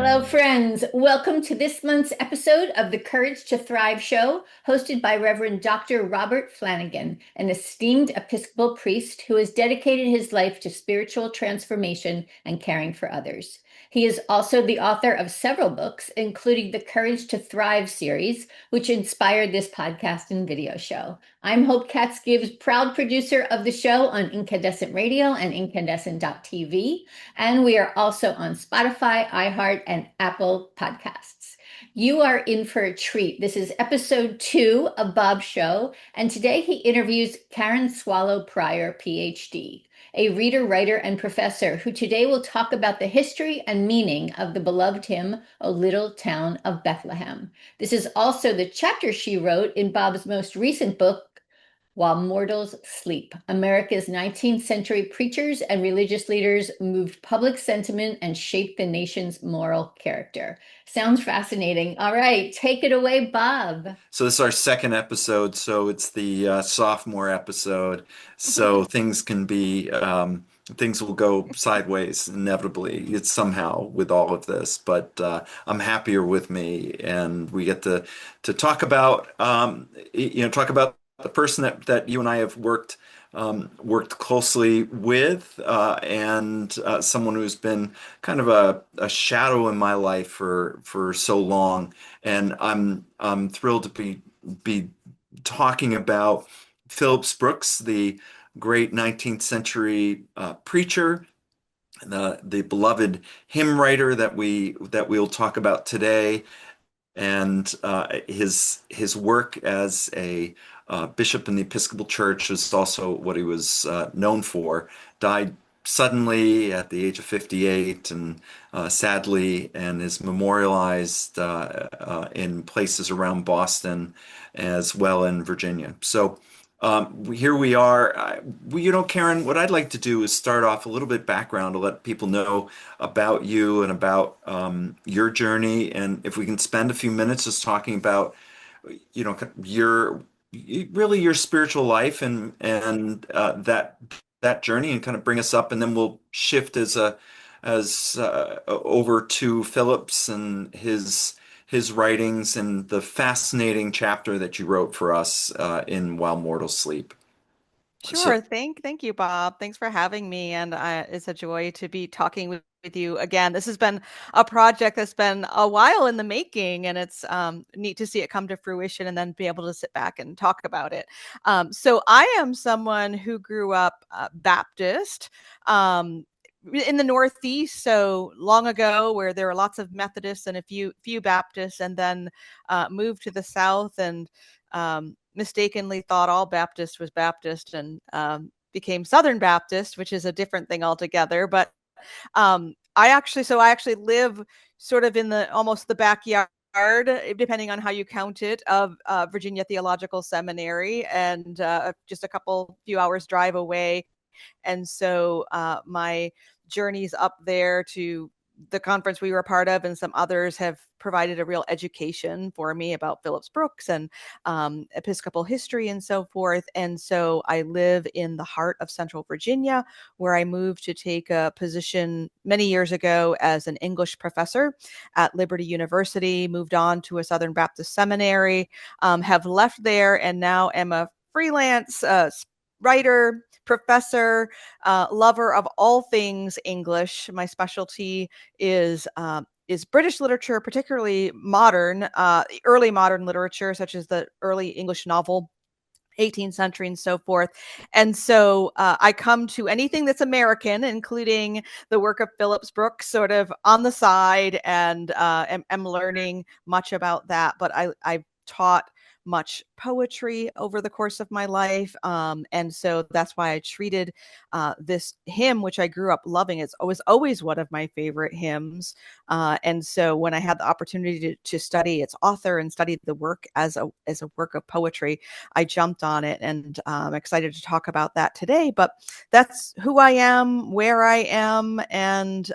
Hello, friends. Welcome to this month's episode of the Courage to Thrive show, hosted by Reverend Dr. Robert Flanagan, an esteemed Episcopal priest who has dedicated his life to spiritual transformation and caring for others. He is also the author of several books, including the Courage to Thrive series, which inspired this podcast and video show. I'm Hope Katz-Gibbs, proud producer of the show on Incandescent Radio and Incandescent.tv. And we are also on Spotify, iHeart, and Apple Podcasts. You are in for a treat. This is episode 2 of Bob's show, and today he interviews Karen Swallow Pryor, PhD, a reader, writer, and professor who today will talk about the history and meaning of the beloved hymn, O Little Town of Bethlehem. This is also the chapter she wrote in Bob's most recent book, While Mortals Sleep. America's 19th century preachers and religious leaders moved public sentiment and shaped the nation's moral character. Sounds fascinating. All right, take it away, Bob. So this is our second episode, so it's the sophomore episode. So things will go sideways inevitably. It's somehow with all of this, but I'm happier with me, and we get to talk about talk about the person that you and I have worked closely with, and someone who's been kind of a shadow in my life for so long. And I'm thrilled to be talking about Phillips Brooks, the great 19th century preacher, the beloved hymn writer that we'll talk about today, and his work as a bishop in the Episcopal Church is also what he was known for. Died suddenly at the age of 58, and sadly, and is memorialized in places around Boston as well in Virginia. So here we are. Karen, what I'd like to do is start off a little bit background to let people know about you and about your journey. And if we can spend a few minutes just talking about, your really your spiritual life and that journey, and kind of bring us up, and then we'll shift as over to Phillips and his writings and the fascinating chapter that you wrote for us in While Mortals Sleep. So Sure. Thank you, Bob. Thanks for having me. And it's a joy to be talking with you again. This has been a project that's been a while in the making, and it's neat to see it come to fruition and then be able to sit back and talk about it. So I am someone who grew up Baptist. In the Northeast, so long ago, where there were lots of Methodists and a few Baptists, and then moved to the South and mistakenly thought all Baptist was Baptist, and became Southern Baptist, which is a different thing altogether. But I actually live sort of in almost the backyard, depending on how you count it, of Virginia Theological Seminary, and just a few hours drive away. And so my journeys up there to the conference we were a part of and some others have provided a real education for me about Phillips Brooks and Episcopal history and so forth. And so I live in the heart of Central Virginia, where I moved to take a position many years ago as an English professor at Liberty University, moved on to a Southern Baptist seminary, have left there, and now am a freelance writer, professor, lover of all things English. My specialty is British literature, particularly modern, early modern literature, such as the early English novel, 18th century and so forth. And so I come to anything that's American, including the work of Phillips Brooks, sort of on the side, and am learning much about that. But I've taught much poetry over the course of my life. And so that's why I treated this hymn, which I grew up loving. It was always one of my favorite hymns. And so when I had the opportunity to study its author and study the work as a work of poetry, I jumped on it, and I'm excited to talk about that today. But that's who I am, where I am. And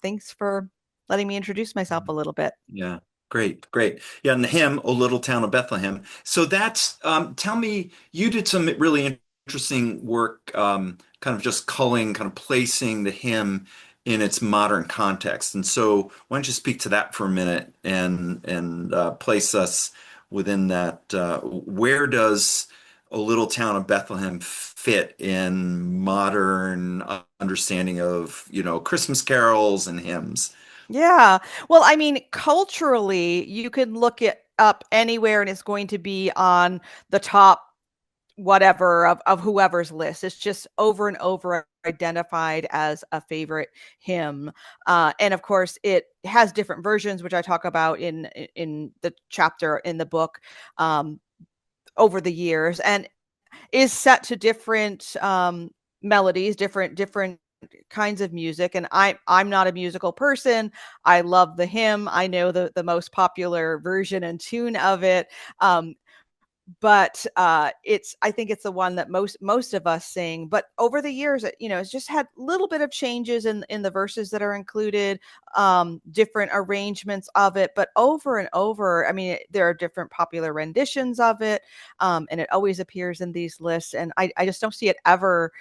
thanks for letting me introduce myself a little bit. yeah. Great, great. Yeah, and the hymn, O Little Town of Bethlehem. So that's, tell me, you did some really interesting work, kind of just culling, kind of placing the hymn in its modern context. And so, why don't you speak to that for a minute and place us within that? Where does A Little Town of Bethlehem fit in modern understanding of, Christmas carols and hymns? Yeah. Well, I mean, culturally, you can look it up anywhere and it's going to be on the top whatever of whoever's list. It's just over and over identified as a favorite hymn. And of course, it has different versions, which I talk about in the chapter in the book over the years, and is set to different melodies, different kinds of music. And I'm not a musical person. I love the hymn. I know the most popular version and tune of it. But it's I think it's the one that most of us sing. But over the years, it's just had a little bit of changes in the verses that are included, different arrangements of it. But over and over, I mean, there are different popular renditions of it, and it always appears in these lists. And I just don't see it ever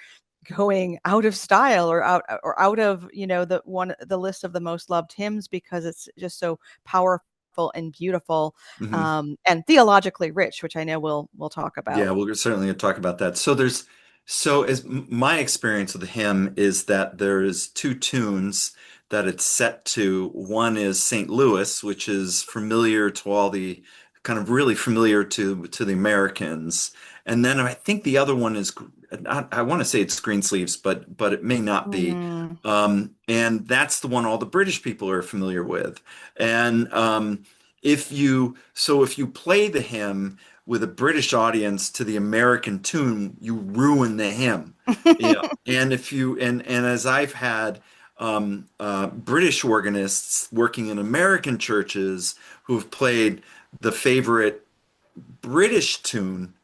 going out of style or out of the list of the most loved hymns, because it's just so powerful and beautiful, Mhm. and theologically rich, which I know we'll talk Yeah, about. we're certainly going to talk about that. My experience with the hymn is that there's two tunes that it's set to. One is St. Louis, which is familiar to all the kind of really familiar to the Americans. And then I think the other one is, I want to say it's Greensleeves, but it may not be. Mm. And that's the one all the British people are familiar with. And if you play the hymn with a British audience to the American tune, you ruin the hymn. Yeah. And if you and as I've had British organists working in American churches who've played the favorite British tune,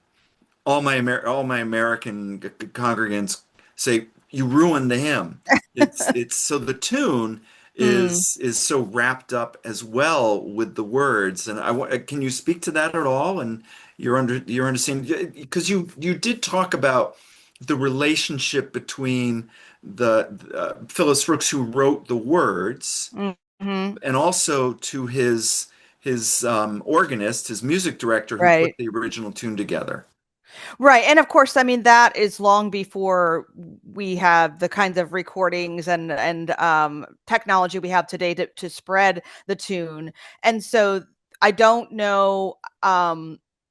all my American congregants say you ruined the hymn. It's so the tune Mm. is so wrapped up as well with the words. And can you speak to that at all? And your understanding, because you did talk about the relationship between the Phillips Brooks, who wrote the words, Mm-hmm. and also to his organist, his music director, who put Right. the original tune together. Right. And of course, I mean, that is long before we have the kinds of recordings and technology we have today to spread the tune. And so I don't know,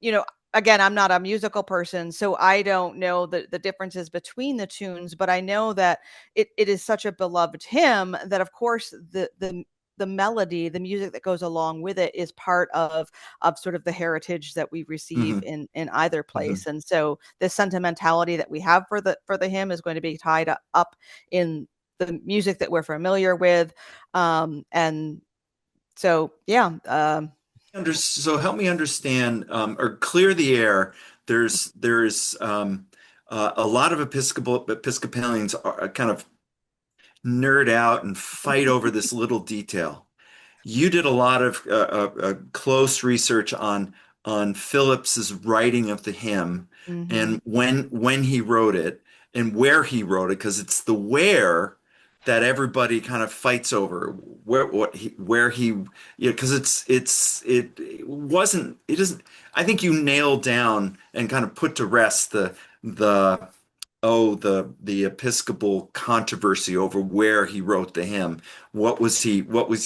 you know, again, I'm not a musical person, so I don't know the differences between the tunes, but I know that it is such a beloved hymn that of course the melody, the music that goes along with it is part of sort of the heritage that we receive Hmm. in either Hmm. place. And so the sentimentality that we have for the hymn is going to be tied up in the music that we're familiar with. And so, yeah. So help me understand, or clear the air. There's a lot of Episcopalians are kind of nerd out and fight over this little detail. You did a lot of close research on Phillips's writing of the hymn Mhm. and when he wrote it and where he wrote it, because it's the where that everybody kind of fights over because it wasn't it isn't I think you nailed down and kind of put to rest the the Episcopal controversy over where he wrote the hymn. What was he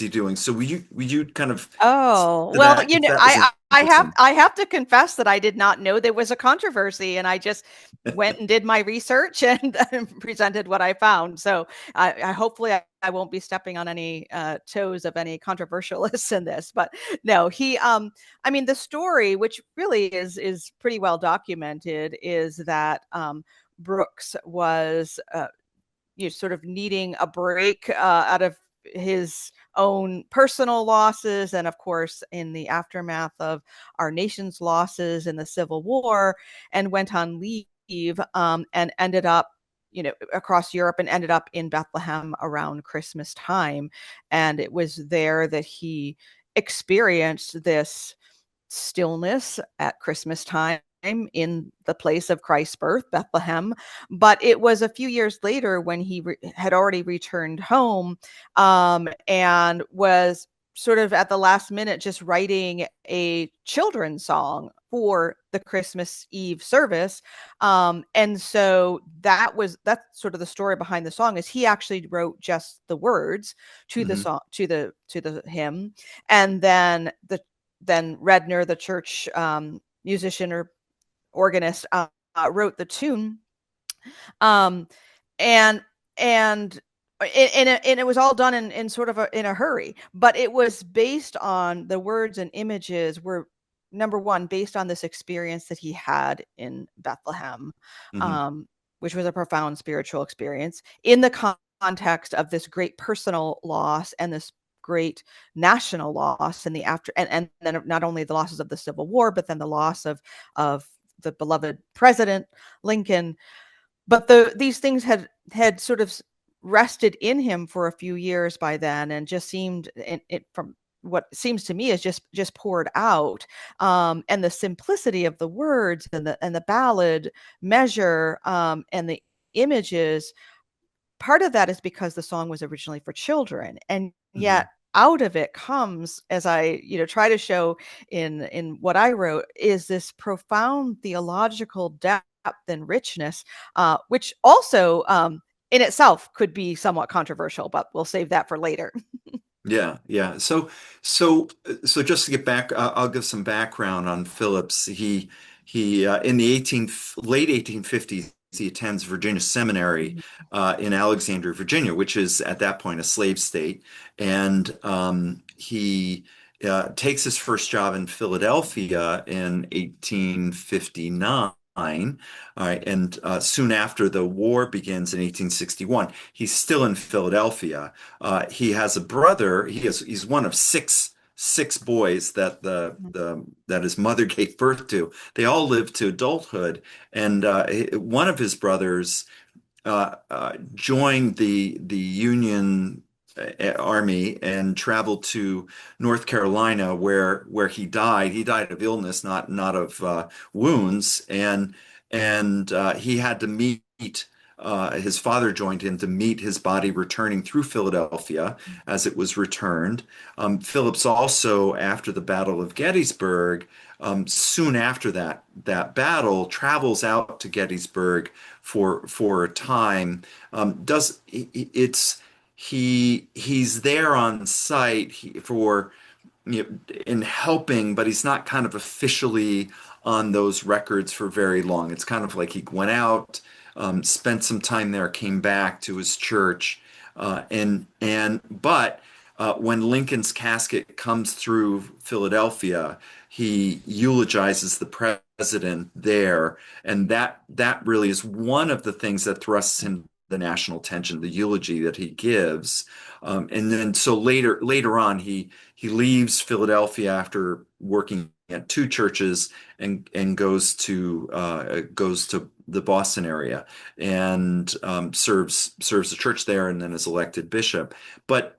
doing? So would you kind of Oh, to well, that, because that was I have interesting. I have to confess that I did not know there was a controversy, and I just went and did my research and presented what I found. So I hopefully I won't be stepping on any toes of any controversialists in this. But no, I mean, the story, which really is pretty well documented, is that Brooks was sort of needing a break out of his own personal losses, and of course in the aftermath of our nation's losses in the Civil War, and went on leave, and ended up across Europe, and ended up in Bethlehem around Christmas time. And it was there that he experienced this stillness at Christmas time, in the place of Christ's birth, Bethlehem. But it was a few years later when he had already returned home, and was sort of at the last minute just writing a children's song for the Christmas Eve service. And so that's sort of the story behind the song, is he actually wrote just the words to the song, to the hymn. And then Redner, the church musician or organist, wrote the tune. And and it was all done in sort of in a hurry, but it was based on the words and images were, number one, based on this experience that he had in Bethlehem, which was a profound spiritual experience in the context of this great personal loss and this great national loss, and and then not only the losses of the Civil War, but then the loss of the beloved President Lincoln. But these things had sort of rested in him for a few years by then, and just seemed, it from what seems to me is just poured out. And the simplicity of the words and the ballad measure, and the images, part of that is because the song was originally for children, and yet out of it comes, as I try to show in what I wrote, is this profound theological depth and richness, which also in itself could be somewhat controversial, but we'll save that for later. Yeah. So just to get back, I'll give some background on Phillips. He in the late 1850s, he attends Virginia Seminary in Alexandria, Virginia, which is at that point a slave state, and he takes his first job in Philadelphia in 1859. All right, and soon after the war begins in 1861, he's still in Philadelphia. He has a brother. He's one of six boys that that his mother gave birth to. They all lived to adulthood, and one of his brothers joined the Union Army and traveled to North Carolina, where he died. He died of illness, not of wounds, and he had to meet. His father joined him to meet his body returning through Philadelphia as it was returned. Phillips also, after the Battle of Gettysburg, soon after that battle, travels out to Gettysburg for a time. He's there on site in helping, but he's not kind of officially on those records for very long. It's kind of like he went out, spent some time there, came back to his church, but when Lincoln's casket comes through Philadelphia, he eulogizes the president there, and that really is one of the things that thrusts him the national attention, the eulogy that he gives. And then so later on, he leaves Philadelphia after working at two churches and goes to the Boston area and serves the church there, and then is elected bishop. But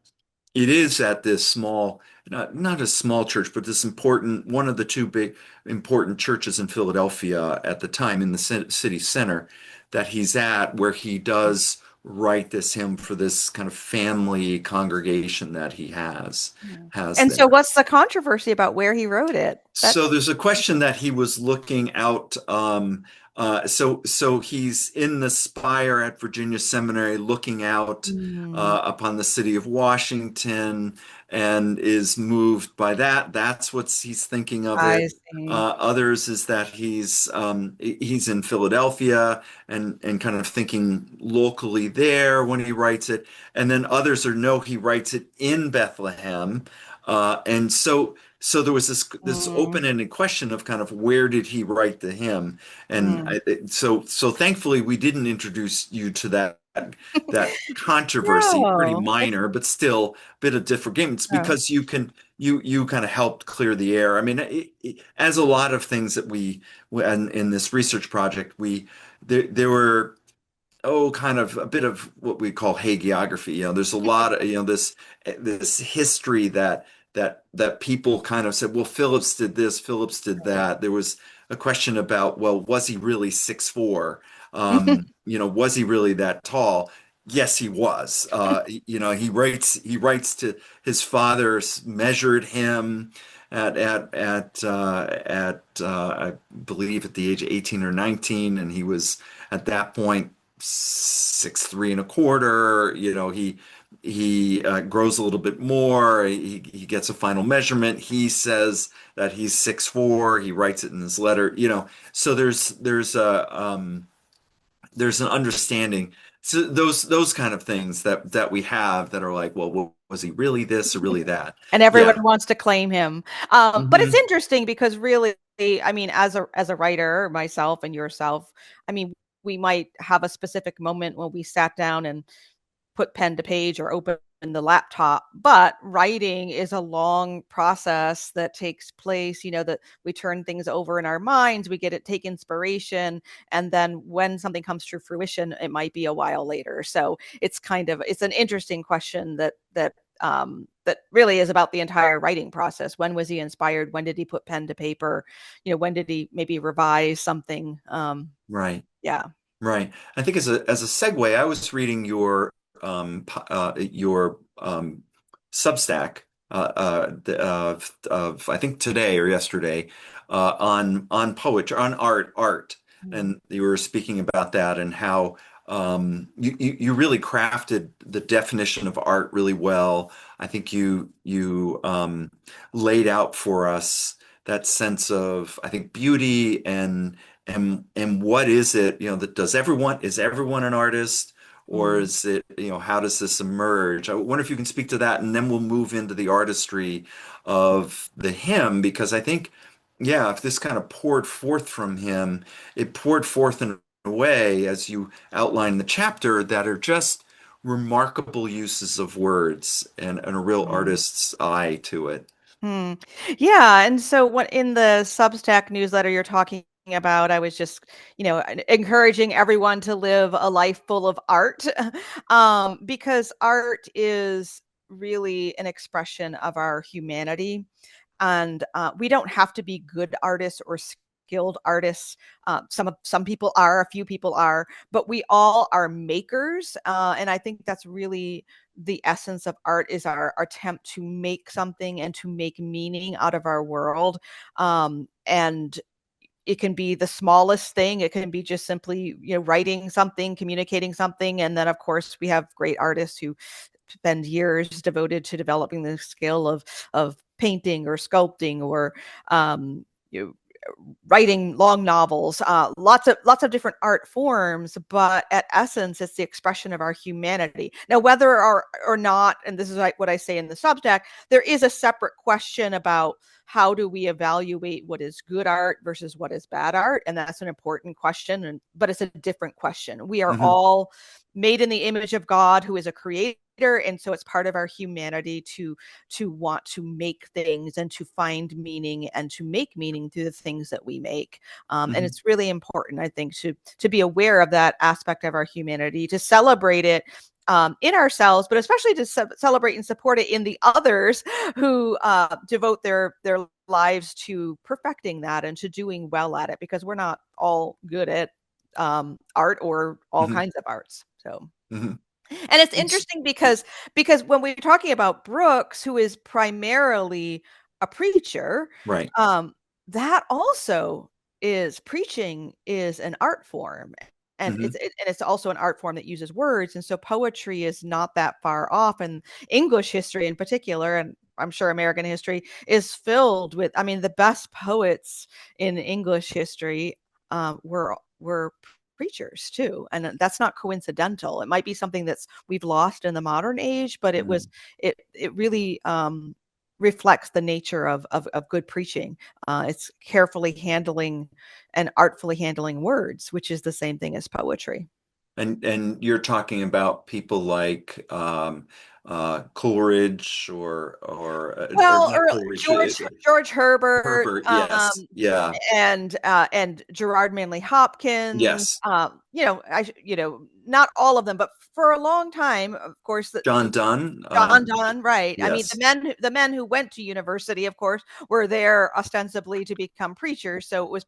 it is at this small, not a small church, but this important, one of the two big important churches in Philadelphia at the time, in the city center, that he's at, where he does write this hymn for this kind of family congregation that he has And there. so what's the controversy about where he wrote it? So there's a question that he was looking out. So he's in the spire at Virginia Seminary looking out upon the city of Washington, and is moved by that. That's what he's thinking of I it. see. Others is that he's in Philadelphia and kind of thinking locally there when he writes it. And then others are no, he writes it in Bethlehem. And so there was this open-ended question of kind of where did he write the hymn, and so thankfully we didn't introduce you to that controversy. No. Pretty minor, but still a bit of different game. It's because you kind of helped clear the air. I mean, as a lot of things that we in this research project, there were kind of a bit of what we call hagiography. There's a lot of this history that people kind of said, well, Phillips did this, Phillips did that. There was a question about, well, was he really 6'4"? Was he really that tall? Yes, he was. He writes to his father, measured him I believe at the age of 18 or 19, and he was at that point 6'3 1/4. He grows a little bit more. He gets a final measurement. He says that he's 6'4". He writes it in his letter. So there's an understanding. So those kind of things that we have that are like, well, was he really this or really that? And everyone Yeah. wants to claim him. But it's Hmm. interesting because really, I mean, as a writer, myself and yourself, I mean, we might have a specific moment when we sat down and put pen to page or open the laptop, but writing is a long process that takes place, that we turn things over in our minds, we take inspiration, and then when something comes to fruition, it might be a while later. So it's an interesting question that really is about the entire writing process. When was he inspired? When did he put pen to paper? When did he maybe revise something? Right. Yeah. Right. I think as a segue, I was reading your Substack of I think today or yesterday on poetry, on art, Mm. and you were speaking about that and how you really crafted the definition of art really well. I think you laid out for us that sense of, I think, beauty and what is it, that is everyone an artist, or Mm. is it, how does this emerge? I wonder if you can speak to that, and then we'll move into the artistry of the hymn, because I think, yeah, if this kind of poured forth from him, it poured forth in a way, as you outline in the chapter, that are just remarkable uses of words and a real Mm. artist's eye to it. Hmm. Yeah, and so what in the Substack newsletter you're talking about, I was just, encouraging everyone to live a life full of art, because art is really an expression of our humanity, and we don't have to be good artists or skilled artists. Some people are, a few people are, but we all are makers, and I think that's really the essence of art, is our attempt to make something and to make meaning out of our world. And it can be the smallest thing. It can be just simply, writing something, communicating something. And then, of course, we have great artists who spend years devoted to developing the skill of painting or sculpting or you know, writing long novels, lots of different art forms, but at essence, it's the expression of our humanity. Now, whether or not, and this is like what I say in the Substack, there is a separate question about how do we evaluate what is good art versus what is bad art, and that's an important question, but it's a different question. We are Hmm. all made in the image of God, who is a creator, and so it's part of our humanity to want to make things and to find meaning and to make meaning through the things that we make. And Hmm. it's really important, I think, to be aware of that aspect of our humanity, to celebrate it in ourselves, but especially to celebrate and support it in the others who devote their lives to perfecting that and to doing well at it, because we're not all good at art or all Hmm. kinds of arts. So. Hmm. And it's It's interesting because when we're talking about Brooks, who is primarily a preacher, right. um, that also is preaching is an art form. And Hmm. it's also an art form that uses words. And so poetry is not that far off. And English history in particular, and I'm sure American history, is filled with, I mean, the best poets in English history were preachers too, and that's not coincidental. It might be something that's we've lost in the modern age, but it really reflects the nature of good preaching. It's carefully handling and artfully handling words, which is the same thing as poetry. And you're talking about people like Coleridge or Well, not Coleridge, George Herbert, Herbert. Yes. Yeah. and Gerard Manley Hopkins. Yes. Not all of them, but for a long time, of course, John Donne. John Donne, right? I mean, Yes. the men who went to university, of course, were there ostensibly to become preachers, so it was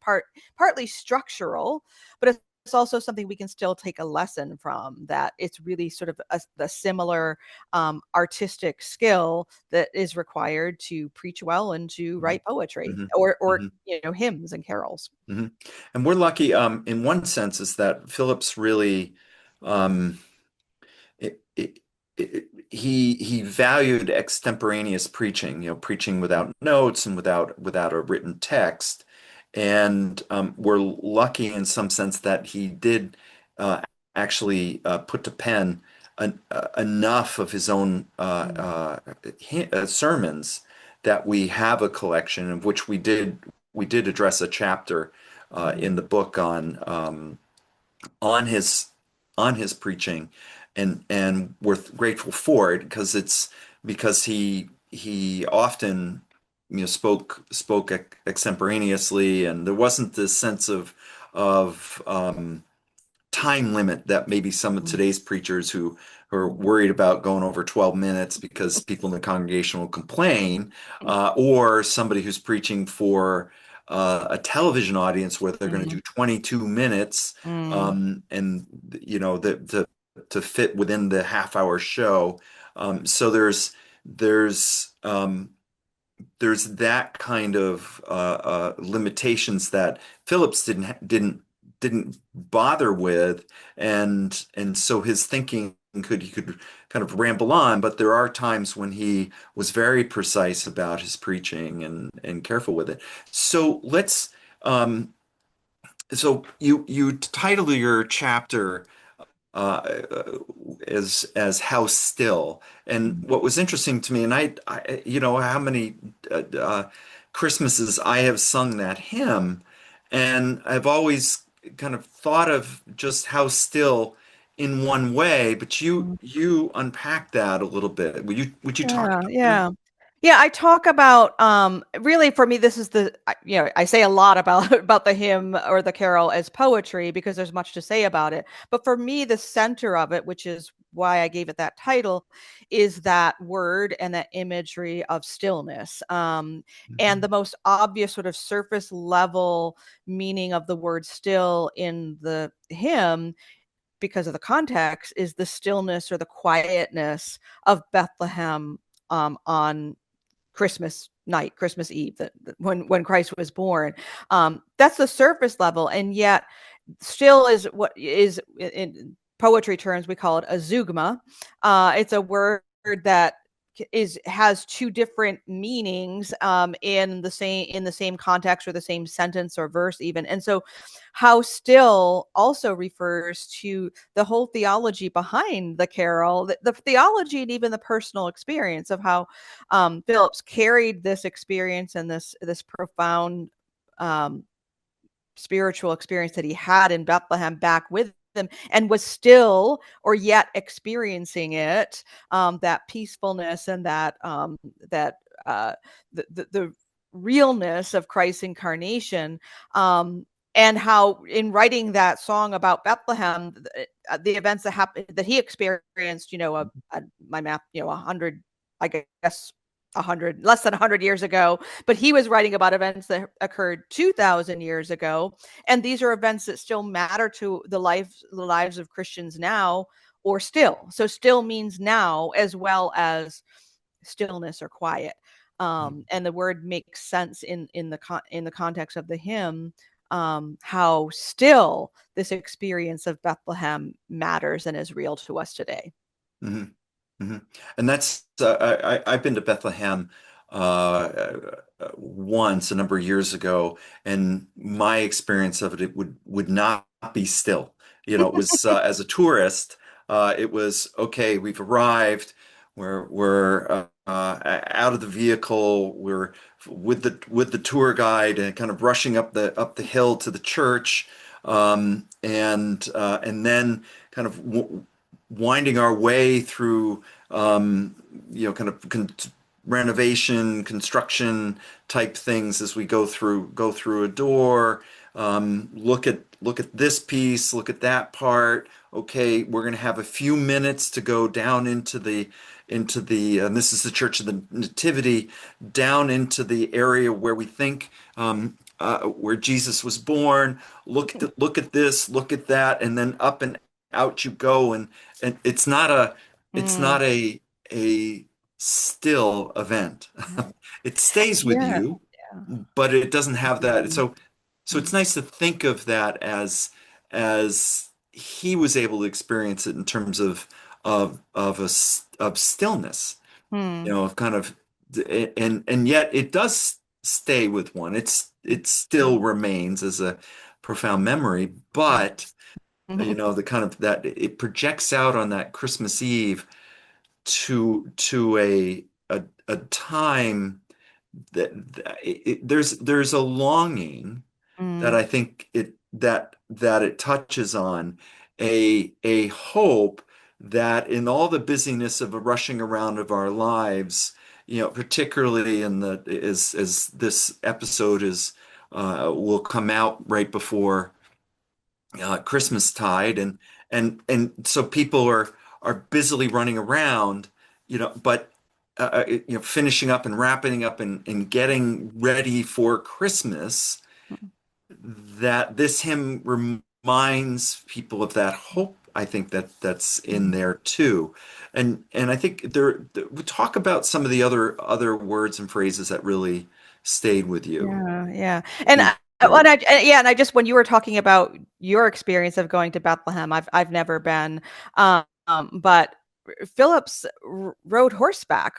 partly structural, but it's also something we can still take a lesson from, that it's really sort of the similar artistic skill that is required to preach well and to write poetry Hmm. or Hmm. hymns and carols. Hmm. And we're lucky, in one sense, is that Phillips really, um, it, it, he valued extemporaneous preaching, preaching without notes and without a written text. And we're lucky in some sense that he did uh, actually put to pen enough of his own sermons that we have a collection of which we did address a chapter in the book on his preaching, and we're grateful for it because he often spoke extemporaneously, and there wasn't this sense of time limit that maybe some of today's preachers who are worried about going over 12 minutes because people in the congregation will complain, or somebody who's preaching for a television audience where they're going to Mm, do 22 minutes, mm, and to fit within the half-hour show. So there's that kind of limitations that Phillips didn't bother with, and so his thinking he could kind of ramble on, but there are times when he was very precise about his preaching and careful with it. So let's so you title your chapter uh, as House Still. And what was interesting to me, and how many Christmases I have sung that hymn, and I've always kind of thought of just House Still in one way, but you mm. you unpack that a little bit. Would you talk Yeah, about that? yeah. Yeah, I talk about really for me this is I say a lot about about the hymn or the carol as poetry because there's much to say about it. But for me the center of it, which is why I gave it that title, is that word and that imagery of stillness. And the Mhm. most obvious sort of surface level meaning of the word still in the hymn because of the context is the stillness or the quietness of Bethlehem on Christmas night, Christmas Eve, when Christ was born. That's the surface level, and yet still is what is in poetry terms we call it a zeugma. It's a word that has two different meanings in the same context or the same sentence or verse even. And so how still also refers to the whole theology behind the carol, the theology and even the personal experience of how Phillips carried this experience and this profound um, spiritual experience that he had in Bethlehem back with him and was still or yet experiencing it, that peacefulness and that uh, the realness of Christ's incarnation. And how in writing that song about Bethlehem, the events that happened that he experienced, my math, 100, I guess 100 less than 100 years ago, but he was writing about events that occurred 2000 years ago, and these are events that still matter to the lives of Christians now, or still. So still means now as well as stillness or quiet. And the word makes sense in the context of the hymn, how still this experience of Bethlehem matters and is real to us today. Hmm. Hmm. And that's I've been to Bethlehem once a number of years ago, and my experience of it would not be still. It was as a tourist, it was okay. We've arrived. We're out of the vehicle. We're with the tour guide and kind of rushing up the hill to the church, and then kind of winding our way through, kind of renovation, construction type things as we go through a door. Look at this piece, look at that part. Okay, we're going to have a few minutes to go down into the and this is the Church of the Nativity, down into the area where we think where Jesus was born. Look at this, look at that, and then up and out you go. And it's Mm. not a still event. It stays with Yeah. you, but it doesn't have that. Mm. So it's nice to think of that as he was able to experience it in terms of stillness, Mm. of kind of, and yet it does stay with one. It still remains as a profound memory, but Mhm. the kind of that it projects out on that Christmas Eve to a time there's a longing that Mm. I think it touches on, a hope that in all the busyness of a rushing around of our lives, particularly in the as this episode is will come out right before Christmas tide, and so people are busily running around, but finishing up and wrapping up and getting ready for Christmas, that this hymn reminds people of that hope. I think that's in there too. And I think we talk about some of the other words and phrases that really stayed with you. Yeah, yeah. If And you yeah, and I just when you were talking about your experience of going to Bethlehem, I've never been, but Phillips rode horseback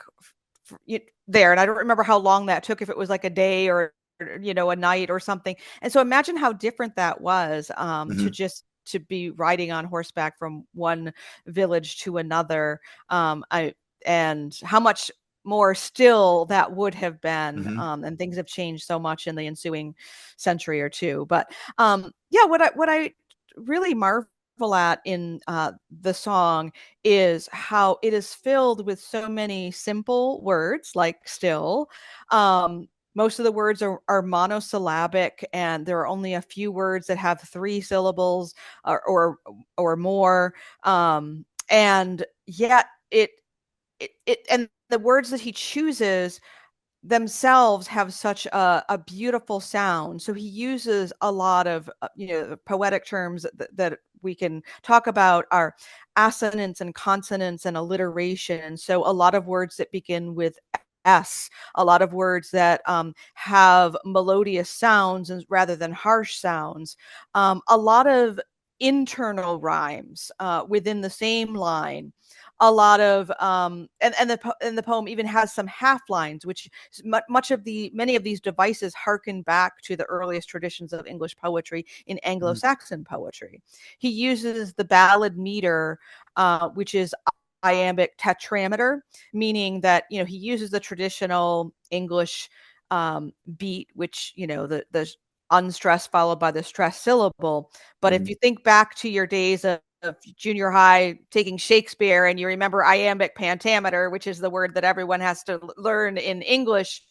there, and I don't remember how long that took, if it was like a day or a night or something. And so imagine how different that was, Mhm, to be riding on horseback from one village to another. I and how much more still that would have been, mhm, and things have changed so much in the ensuing century or two. But yeah, what I really marvel at in the song is how it is filled with so many simple words like still. Most of the words are monosyllabic, and there are only a few words that have three syllables or more. And yet it and the words that he chooses themselves have such a beautiful sound. So he uses a lot of poetic terms that we can talk about are assonance and consonance and alliteration. So a lot of words that begin with S, a lot of words that have melodious sounds rather than harsh sounds, a lot of internal rhymes within the same line, a lot of and the poem even has some half lines, which many of these devices harken back to the earliest traditions of English poetry in mhm, Anglo-Saxon poetry. He uses the ballad meter, which is iambic tetrameter, meaning that he uses the traditional English beat, which the unstressed followed by the stressed syllable. But if mhm, you think back to your days of junior high taking Shakespeare and you remember iambic pentameter, which is the word that everyone has to learn in English,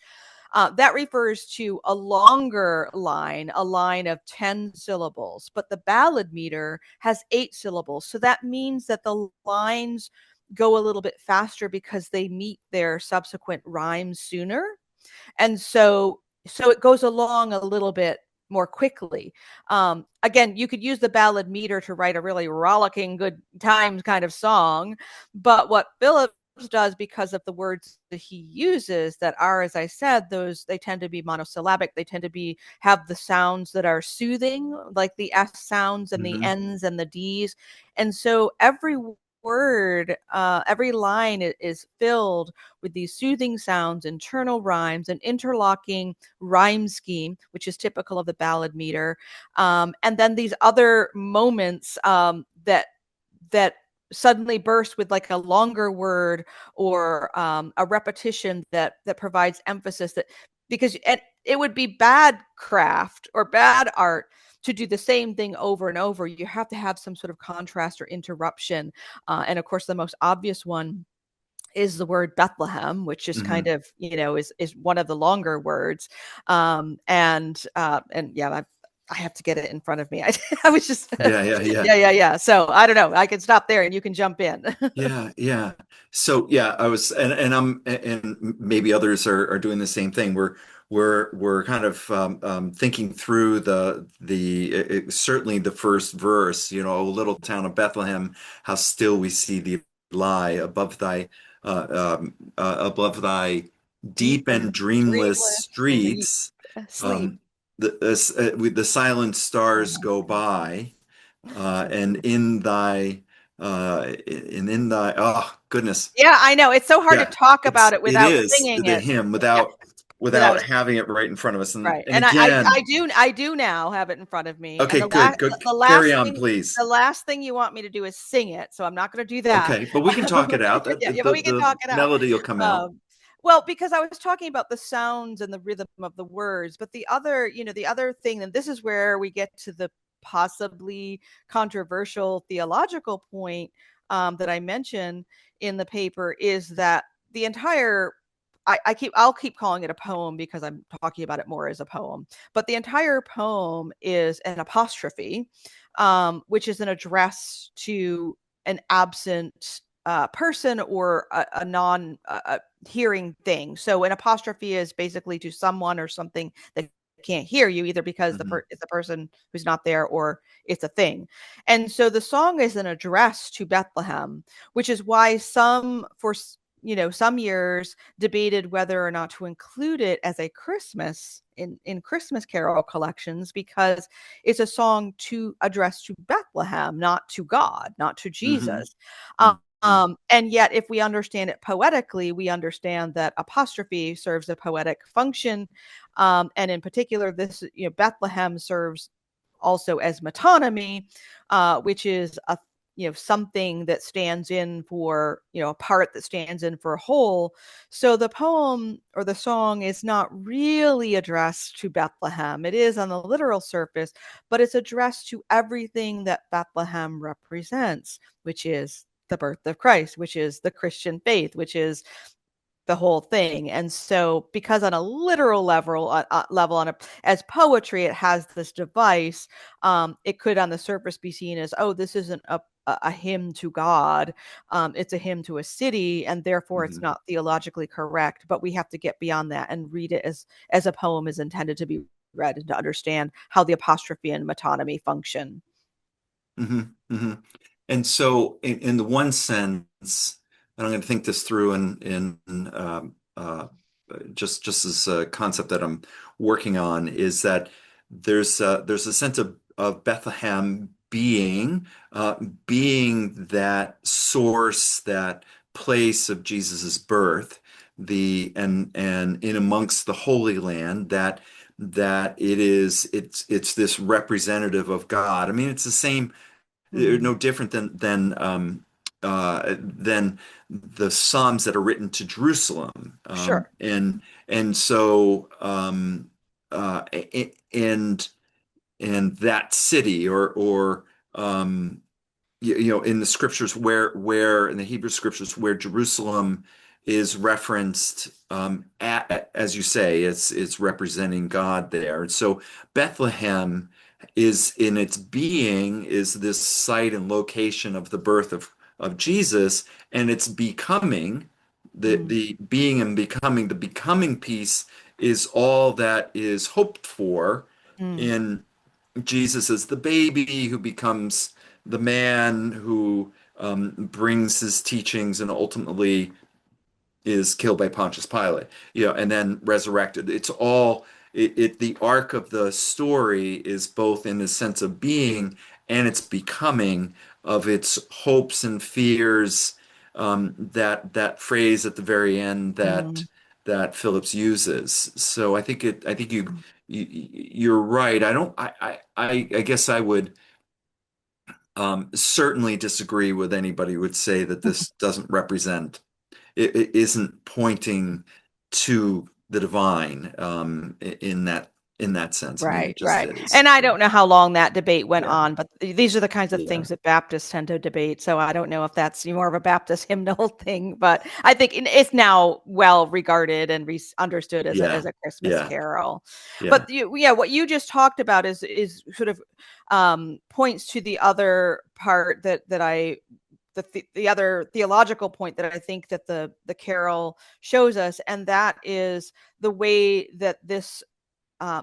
that refers to a longer line, a line of 10 syllables. But the ballad meter has 8 syllables. So that means that the lines go a little bit faster because they meet their subsequent rhymes sooner. And so it goes along a little bit more quickly. Again, you could use the ballad meter to write a really rollicking good times kind of song, but what Phillips does, because of the words that he uses that are, as I said, those they tend to be monosyllabic, they tend to be have the sounds that are soothing, like the S sounds and the mhm, N's and the D's. And so every word, every line is filled with these soothing sounds, internal rhymes, an interlocking rhyme scheme, which is typical of the ballad meter, and then these other moments that suddenly burst with like a longer word or a repetition that provides emphasis, that because it would be bad craft or bad art to do the same thing over and over, you have to have some sort of contrast or interruption. And of course, the most obvious one is the word Bethlehem, which is kind Hmm. of, is one of the longer words. And yeah, I have to get it in front of me. I was just, Yeah, yeah, yeah. yeah. So I don't know. I can stop there and you can jump in. Yeah, yeah. So yeah, I was, and maybe others are doing the same thing. We're kind of thinking through certainly the first verse. "O little town of Bethlehem, how still we see thee lie above thy Deep deep and and dreamless dreamless sleep, streets. sleep. The silent stars go by, and in thy." Oh goodness. Yeah, I know. It's so hard to Yeah, talk about it it it without is singing the it. hymn Yeah, without without having it right in front of us. And right. and And I again, do now have it in front of me. And okay, good, good. Carry on, please. the last thing you want me to do is sing it. So I'm not going to do that. Okay, but we can talk it out. That Yeah, but we can the talk it out. melody will come out. Well, because I was talking about the sounds and the rhythm of the words, but the other thing, and this is where we get to the possibly controversial theological point that I mentioned in the paper, is that the entire I'll keep calling it a poem because I'm talking about it more as a poem. But the entire poem is an apostrophe, which is an address to an absent person or a non hearing thing. So an apostrophe is basically to someone or something that can't hear you, either because Hmm. it's a person who's not there or it's a thing. And so the song is an address to Bethlehem, which is why some years debated whether or not to include it as a Christmas in Christmas carol collections, because it's a song to address to Bethlehem, not to God, not to Hmm. Jesus. Hmm. And yet, if we understand it poetically, we understand that apostrophe serves a poetic function, and in particular, this Bethlehem serves also as metonymy, which is a something that stands in for a part that stands in for a whole. So the poem or the song is not really addressed to Bethlehem. It is on the literal surface, but it's addressed to everything that Bethlehem represents, which is the birth of Christ, which is the Christian faith, which is the whole thing. And so, because on a literal level, as poetry, it has this device. It could, on the surface, be seen as, oh, this isn't a hymn to God. It's a hymn to a city, and therefore it's Hmm. not theologically correct. But we have to get beyond that and read it as a poem is intended to be read, and to understand how the apostrophe and metonymy function. Hmm. Hmm. And so, in the one sense, and I'm going to think this through just as a concept that I'm working on, is that there's a sense of Bethlehem uh, being that source, that place of Jesus's birth, and in amongst the Holy Land, that it's this representative of God. I mean, it's the same, Mm, no different than the Psalms that are written to Jerusalem, sure. and so and that city or in the scriptures where in the Hebrew scriptures where Jerusalem is referenced, as you say, it's representing God there. And so Bethlehem is in its being is this site and location of the birth of Jesus, and it's becoming Mm, the being and becoming, the becoming piece is all that is hoped for mm, in Jesus as the baby who becomes the man who brings his teachings and ultimately is killed by Pontius Pilate, and then resurrected. It's all the arc of the story is both in the sense of being and its becoming, of its hopes and fears. That phrase at the very end mm, that Phillips uses. So I think mm. you're right. I don't. I guess I would certainly disagree with anybody who would say that this doesn't represent, it isn't pointing to the divine in that in that sense. I mean, it Right, just right. is. And I don't know how long that debate went Yeah, on, but these are the kinds of yeah, things that Baptists tend to debate. So I don't know if that's more of a Baptist hymnal thing, but I think it's now well regarded and understood as yeah, a Christmas yeah, carol. yeah. But yeah, what you just talked about is sort of points to the other part that I the other theological point that I think that the carol shows us, and that is the way that this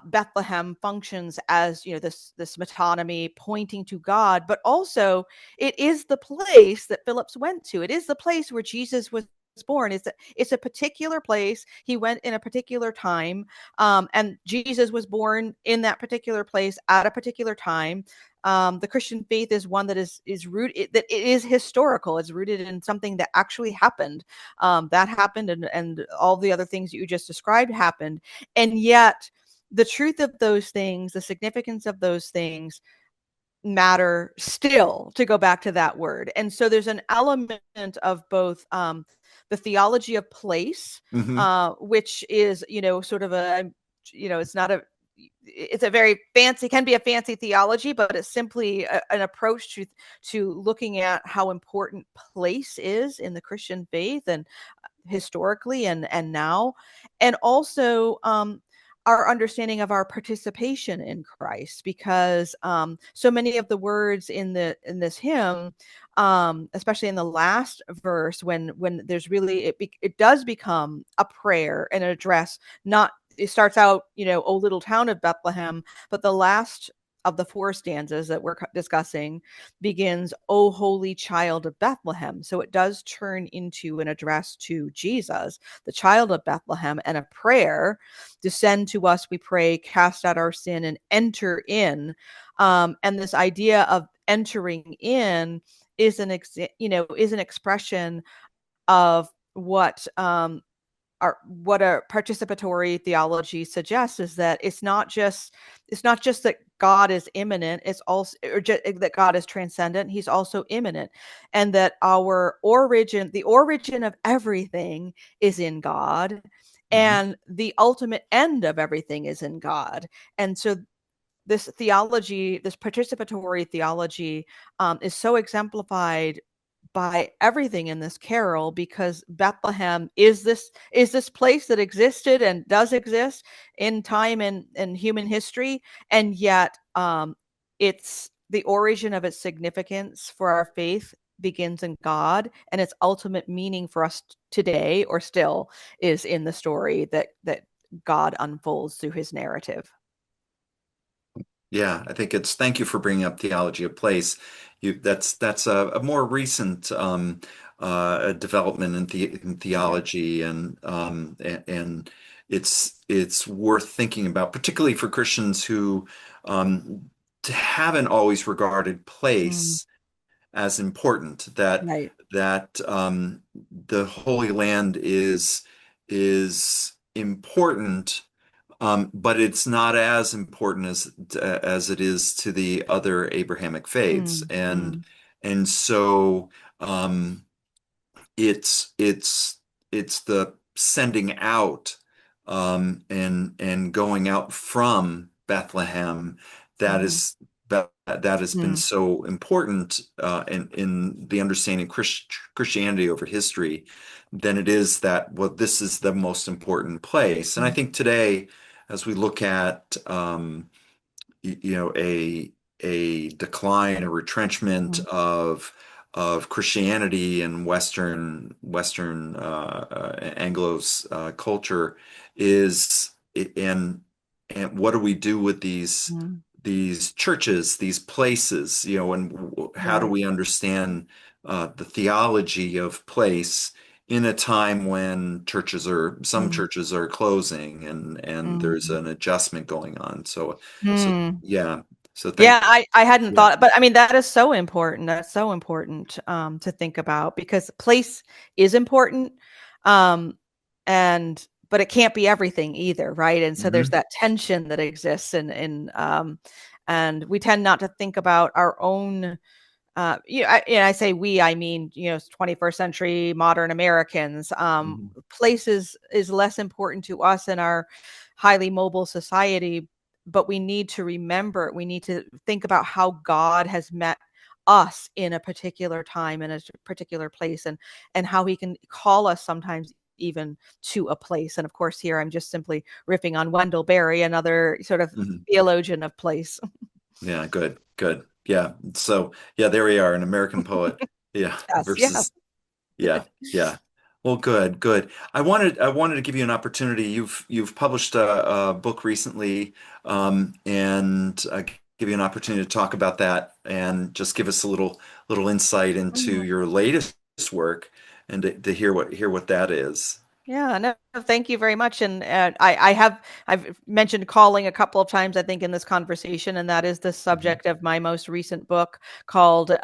Bethlehem functions as, this metonymy pointing to God, but also it is the place that Phillips went to. It is the place where Jesus was born. It's a particular place. He went in a particular time, and Jesus was born in that particular place at a particular time. The Christian faith is one that is rooted, that it is historical. It's rooted in something that actually happened. That happened, and all the other things that you just described happened, and yet the truth of those things, the significance of those things matter still, to go back to that word. And so there's an element of both the theology of place, Hmm. which is, sort of it's not a, it's a very fancy, can be a fancy theology, but it's simply an approach to looking at how important place is in the Christian faith, and historically and now, and also our understanding of our participation in Christ, because so many of the words in this hymn, especially in the last verse, when there's really it does become a prayer and an address. Not, it starts out, "O little town of Bethlehem," but the last of the four stanzas that we're discussing begins, "O holy child of Bethlehem." So it does turn into an address to Jesus, the child of Bethlehem, and a prayer. "Descend to us, we pray, cast out our sin, and enter in." And this idea of entering in is is an expression of what a participatory theology suggests, is that it's not just that God is immanent, it's also, that God is transcendent. He's also immanent, and that the origin of everything is in God, Hmm. and the ultimate end of everything is in God. And so this theology, this participatory theology, is so exemplified by everything in this carol, because Bethlehem is this place that existed and does exist in time and human history, and yet it's the origin of its significance for our faith begins in God, and its ultimate meaning for us today, or still, is in the story that God unfolds through his narrative. Yeah, I think thank you for bringing up theology of place. That's a more recent development in Yeah. theology, and it's worth thinking about, particularly for Christians who um, haven't always regarded Mm, place as important. right. That the Holy Land is important, but it's not as important as it is to the other Abrahamic faiths, Mm, and mm, so it's it's the sending out, and going out from Bethlehem that mm, is that has been mm, so important in the understanding of Christianity over history, than it is that, well, this is the most important place. And I mm, think today, as we look at a decline, a retrenchment mm, of Christianity and Western Anglo's culture, is and what do we do with mm. these churches, these places, and how do Right. we understand the theology of place in a time when some Mm, churches are closing, and there's mm, an adjustment going on. So mm. yeah. So Yeah, thank I hadn't Yeah. thought, but I mean, that is so important. That's so important to think about, because place is important. Um, and but it can't be everything either, right? And so there's Hmm. that tension that exists, and we tend not to think about our own. I say we, I mean, 21st century modern Americans. Hmm. Place is less important to us in our highly mobile society, but we need to remember, we need to think about how God has met us in a particular time, in a particular place, and how he can call us sometimes even to a place. And of course, here I'm just simply riffing on Wendell Berry, another sort of Mhm. theologian of place. Yeah, good, good. Yeah. So yeah, there we are, an American poet. Yeah, Yes, yeah, versus yeah, yeah. Well, good, good. I wanted to give you an opportunity. You've published a book recently, and give you an opportunity to talk about that and just give us a little insight into Mhm. your latest work and to hear what that is. Yeah, no, thank you very much. And I've mentioned calling a couple of times, I think, in this conversation, and that is the Mhm. subject of my most recent book called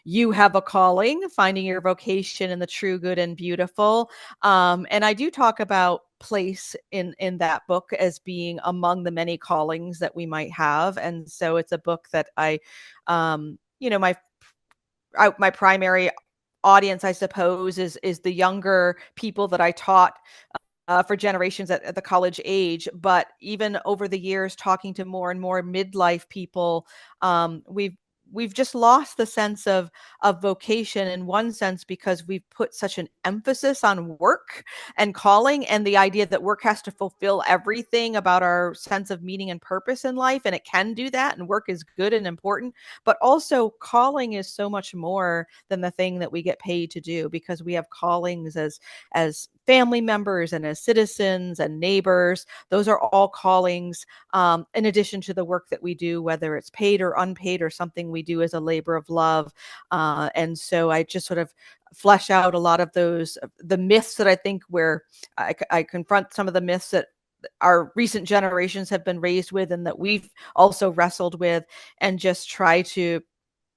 "You Have a Calling: Finding Your Vocation in the True, Good, and Beautiful." And I do talk about place in that book as being among the many callings that we might have, and so it's a book that my primary audience, I suppose, is the younger people that I taught for generations at the college age. But even over the years, talking to more and more midlife people, we've just lost the sense of vocation in one sense because we've put such an emphasis on work and calling and the idea that work has to fulfill everything about our sense of meaning and purpose in life, and it can do that, and work is good and important, but also calling is so much more than the thing that we get paid to do, because we have callings as family members and as citizens and neighbors. Those are all callings, in addition to the work that we do, whether it's paid or unpaid or something we do as a labor of love. And so I just sort of flesh out a lot of the myths that I think where I confront some of the myths that our recent generations have been raised with and that we've also wrestled with, and just try to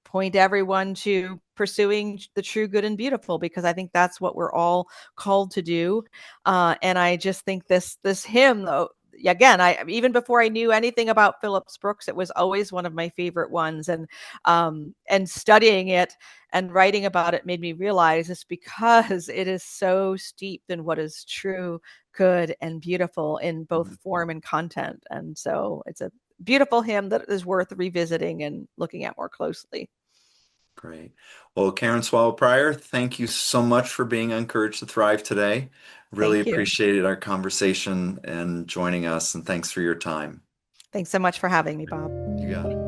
point everyone to pursuing the true, good, and beautiful, because I think that's what we're all called to do. And I just think this hymn, though, again, I even before I knew anything about Phillips Brooks, it was always one of my favorite ones. And studying it and writing about it made me realize it's because it is so steeped in what is true, good, and beautiful in both form and content. And so it's a beautiful hymn that is worth revisiting and looking at more closely. Great. Well, Karen Swallow Prior, thank you so much for being on Courage to Thrive today. Really Thank you. appreciated our conversation and joining us, and thanks for your time. Thanks so much for having me, Bob. You got it.